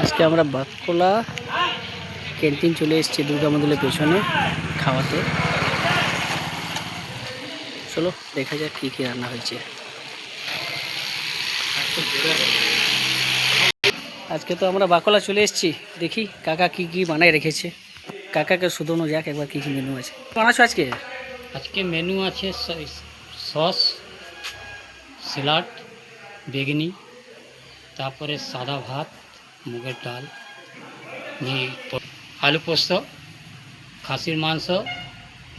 আজকে আমরা বাতকোলা ক্যান্টিন চলে এসেছি দুর্গা মন্দিরের পেছনে খাওয়াতে। চলো দেখা যাক কি কি রান্না হয়েছে। আজকে তো আমরা বাকলা চলে এসেছি, দেখি কাকা কি কি বানায় রেখেছে। কাকাকে শুধোনো যাক একবার কি কি মেনু আছে। বানাচ্ছো আজকে? আজকে মেনু আছে সস, স্যালাড, বেগনি, তারপরে সাদা ভাত, মুগের ডাল, আলু পোস্ত, খাসির মাংস,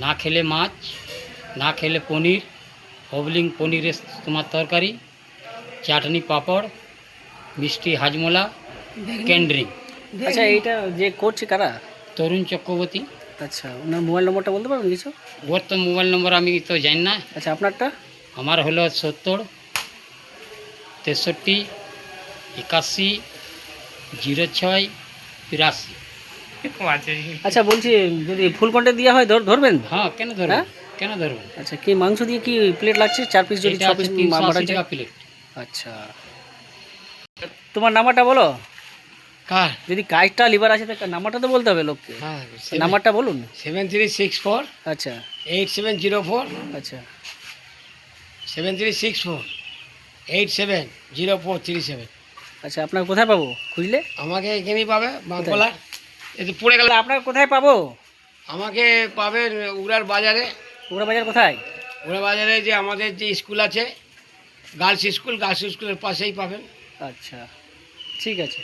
না খেলে মাছ, না খেলে পনির, হবলিং পনিরের তোমার তরকারি, চাটনি, পাঁপড়, মিষ্টি, হাজমোলা, ক্যান্ড্রিং। আচ্ছা এইটা যে করছে কারা? তরুণ চক্রবর্তী। আচ্ছা ওনার মোবাইল নম্বরটা বলতে পারবেন কিছু? ওর তো মোবাইল নম্বর আমি তো জানি না। আচ্ছা আপনারটা? আমার হলো 70 63 81 06 82। আচ্ছা বলছি যদি ফুল কন্টেন্ট দেওয়া হয় ধরবেন? হ্যাঁ, কেন ধরবেন? হ্যাঁ? কেন ধরবেন? আচ্ছা কি মাংস দিয়ে কি প্লেট লাগছে? 4 পিস যদি 6 পিস 380 টাকা প্লেট। আচ্ছা তোমার নাম্বারটা বলো। কার? যদি কাজটা লিভার আছে তো নাম্বারটা তো বলতে হবে লোককে। হ্যাঁ, নাম্বারটা বলুন। 7364 আচ্ছা 8704 আচ্ছা 7364 870437। আচ্ছা আপনার কোথায় পাবো খুঁজলে? আমাকে এখানেই পাবে, বাঁকুড়া। এতে পড়ে গেল। আপনার কোথায় পাবো? আমাকে পাবেন উড়ার বাজারে। ওরা বাজার কোথায়? উড়ার বাজারে যে আমাদের যে স্কুল আছে, গার্লস স্কুলের পাশেই পাবেন। আচ্ছা ঠিক আছে।